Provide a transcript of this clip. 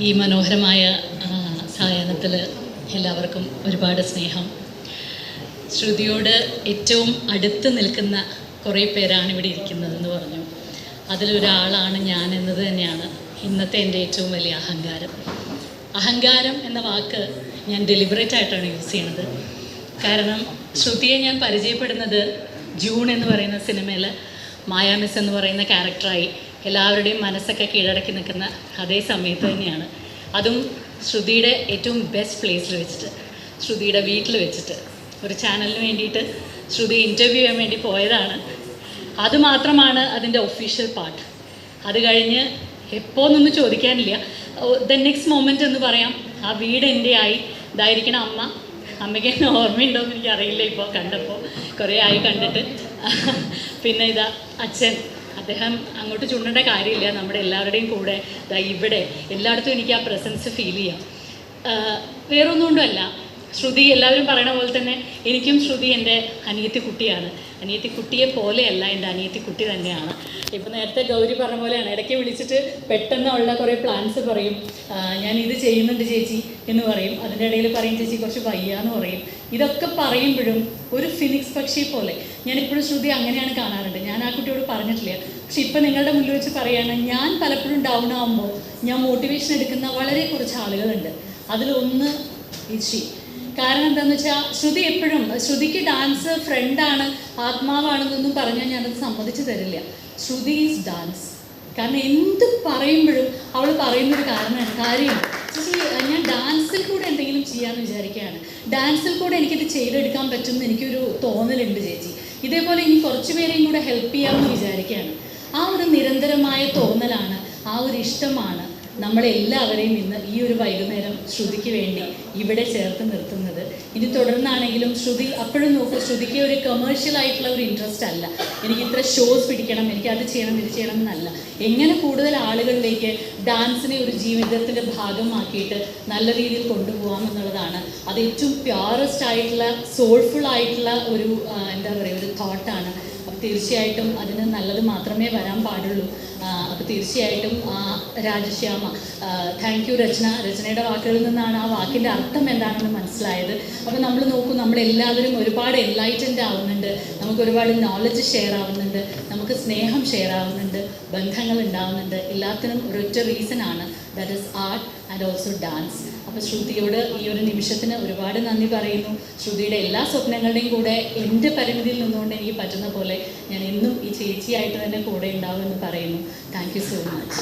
ഈ മനോഹരമായ സായാഹ്നത്തിൽ എല്ലാവർക്കും ഒരുപാട് സ്നേഹം. ശ്രുതിയോട് ഏറ്റവും അടുത്ത് നിൽക്കുന്ന കുറേ പേരാണ് ഇവിടെ ഇരിക്കുന്നതെന്ന് പറഞ്ഞു. അതിലൊരാളാണ് ഞാൻ എന്നത് തന്നെയാണ് ഇന്നത്തെ എൻ്റെ ഏറ്റവും വലിയ അഹങ്കാരം. അഹങ്കാരം എന്ന വാക്ക് ഞാൻ ഡെലിബറേറ്റ് ആയിട്ടാണ് യൂസ് ചെയ്യുന്നത്. കാരണം ശ്രുതിയെ ഞാൻ പരിചയപ്പെടുന്നത് ജൂൺ എന്ന് പറയുന്ന സിനിമയിൽ മായാ മിസ് എന്ന് പറയുന്ന ക്യാരക്ടറായി എല്ലാവരുടെയും മനസ്സൊക്കെ കീഴടക്കി നിൽക്കുന്ന അതേ സമയത്ത് തന്നെയാണ്. അതും ശ്രുതിയുടെ ഏറ്റവും ബെസ്റ്റ് പ്ലേസിൽ വെച്ചിട്ട്, ശ്രുതിയുടെ വീട്ടിൽ വെച്ചിട്ട്. ഒരു ചാനലിന് വേണ്ടിയിട്ട് ശ്രുതി ഇൻ്റർവ്യൂ ചെയ്യാൻ വേണ്ടി പോയതാണ്. അതുമാത്രമാണ് അതിൻ്റെ ഒഫീഷ്യൽ പാർട്ട്. അത് കഴിഞ്ഞ് എപ്പോഴൊന്നും ചോദിക്കാനില്ല. ദ നെക്സ്റ്റ് മൊമെൻ്റ് എന്ന് പറയാം, ആ വീട് എൻ്റെ ആയി. ഇതായിരിക്കണം അമ്മ. അമ്മയ്ക്ക് എന്നെ ഓർമ്മയുണ്ടോ എന്ന് എനിക്കറിയില്ല. ഇപ്പോൾ കണ്ടപ്പോൾ കുറേ ആയി കണ്ടിട്ട്. പിന്നെ ഇതാ അച്ഛൻ, അദ്ദേഹം അങ്ങോട്ട് ചൂണ്ടേണ്ട കാര്യമില്ല. നമ്മുടെ എല്ലാവരുടെയും കൂടെ ഇതാ ഇവിടെ എല്ലായിടത്തും എനിക്ക് ആ പ്രസൻസ് ഫീൽ ചെയ്യാം. വേറൊന്നും കൊണ്ടുമല്ല, ശ്രുതി എല്ലാവരും പറയണ പോലെ തന്നെ എനിക്കും ശ്രുതി എൻ്റെ അനിയത്തി കുട്ടിയാണ്. അനിയത്തി കുട്ടിയെ പോലെയല്ല, എൻ്റെ അനിയത്തി കുട്ടി തന്നെയാണ്. ഇപ്പോൾ നേരത്തെ ഗൗരി പറഞ്ഞ പോലെയാണ്, ഇടയ്ക്ക് വിളിച്ചിട്ട് പെട്ടെന്നുള്ള കുറേ പ്ലാൻസ് പറയും. ഞാൻ ഇത് ചെയ്യുന്നുണ്ട് ചേച്ചി എന്ന് പറയും. അതിൻ്റെ ഇടയിൽ പറയും ചേച്ചി കുറച്ച് വയ്യാന്ന് പറയും. ഇതൊക്കെ പറയുമ്പോഴും ഒരു ഫിനിക്സ് പക്ഷി പോലെ ഞാനിപ്പോഴും ശ്രുതി അങ്ങനെയാണ് കാണാറുണ്ട്. ഞാൻ ആ കുട്ടിയോട് പറഞ്ഞിട്ടില്ല. പക്ഷെ ഇപ്പം നിങ്ങളുടെ മുന്നിൽ വെച്ച് പറയുകയാണ്, ഞാൻ പലപ്പോഴും ഡൗൺ ആകുമ്പോൾ ഞാൻ മോട്ടിവേഷൻ എടുക്കുന്ന വളരെ കുറച്ച് ആളുകളുണ്ട്. അതിലൊന്ന് ഇച്ചി. കാരണം എന്താണെന്ന് വെച്ചാൽ ശ്രുതി എപ്പോഴും, ശ്രുതിക്ക് ഡാൻസ് ഫ്രണ്ടാണ്, ആത്മാവാണെന്നൊന്നും പറഞ്ഞാൽ ഞാനത് സമ്മതിച്ചു തരില്ല. ശ്രുതി ഈസ് ഡാൻസ്. കാരണം എന്ത് പറയുമ്പോഴും അവൾ പറയുന്നൊരു കാര്യം ചേച്ചി, ഞാൻ ഡാൻസിൽ കൂടെ എന്തെങ്കിലും ചെയ്യാമെന്ന് വിചാരിക്കുകയാണ്. ഡാൻസിൽ കൂടെ എനിക്കിത് ചെയ്തെടുക്കാൻ പറ്റുമെന്ന് എനിക്കൊരു തോന്നലുണ്ട് ചേച്ചി. ഇതേപോലെ ഇനി കുറച്ച് പേരെയും കൂടെ ഹെൽപ്പ് ചെയ്യാമെന്ന് വിചാരിക്കുകയാണ്. ആ ഒരു നിരന്തരമായ തോന്നലാണ്, ആ ഒരു ഇഷ്ടമാണ് നമ്മളെല്ലാവരെയും ഇന്ന് ഈ ഒരു വൈകുന്നേരം ശ്രുതിക്ക് വേണ്ടി ഇവിടെ ചേർത്ത് നിർത്തുന്നത്. ഇനി തുടർന്നാണെങ്കിലും ശ്രുതി അപ്പോഴും നോക്കും, ശ്രുതിക്ക് ഒരു കമേഴ്ഷ്യൽ ആയിട്ടുള്ള ഒരു ഇൻട്രസ്റ്റ് അല്ല. എനിക്ക് ഇത്ര ഷോസ് പിടിക്കണം, എനിക്ക് അത് ചെയ്യണം ഇത് ചെയ്യണം എന്നല്ല. എങ്ങനെ കൂടുതൽ ആളുകളിലേക്ക് ഡാൻസിനെ ഒരു ജീവിതത്തിൻ്റെ ഭാഗമാക്കിയിട്ട് നല്ല രീതിയിൽ കൊണ്ടുപോകാം എന്നുള്ളതാണ്. അത് ഏറ്റവും പ്യുവറസ്റ്റ് ആയിട്ടുള്ള, സോൾഫുൾ ആയിട്ടുള്ള ഒരു എന്താ പറയുക, ഒരു തോട്ടാണ്. അപ്പോൾ തീർച്ചയായിട്ടും അതിന് നല്ലത് മാത്രമേ വരാൻ പാടുള്ളൂ. അപ്പോൾ തീർച്ചയായിട്ടും രാജശ്യാമ, താങ്ക് യു രചന. രചനയുടെ വാക്കുകളിൽ നിന്നാണ് ആ വാക്കിൻ്റെ അർത്ഥം എന്താണെന്ന് മനസ്സിലായത്. അപ്പോൾ നമ്മൾ നോക്കൂ, നമ്മളെല്ലാവരും ഒരുപാട് എൻലൈറ്റൻഡ് ആവുന്നുണ്ട്, നമുക്ക് ഒരുപാട് നോളജ് ഷെയർ ആവുന്നുണ്ട്, നമുക്ക് സ്നേഹം ഷെയർ ആവുന്നുണ്ട്, ബന്ധങ്ങൾ ഉണ്ടാവുന്നുണ്ട്. എല്ലാത്തിനും ഒരൊറ്റ റീസണാണ്, that is art and also dance. അപ്പോൾ ശ്രുതിയോട് ഈ ഒരു നിമിഷത്തിന് ഒരുപാട് നന്ദി പറയുന്നു. ശ്രുതിയുടെ എല്ലാ സ്വപ്നങ്ങളുടെയും കൂടെ എൻ്റെ പരിമിതിയിൽ നിന്നുകൊണ്ട് എനിക്ക് പറ്റുന്ന പോലെ ഞാൻ എന്നും ഈ ചേച്ചിയായിട്ട് തന്നെ കൂടെ ഉണ്ടാവുമെന്ന് പറയുന്നു. Thank you so much.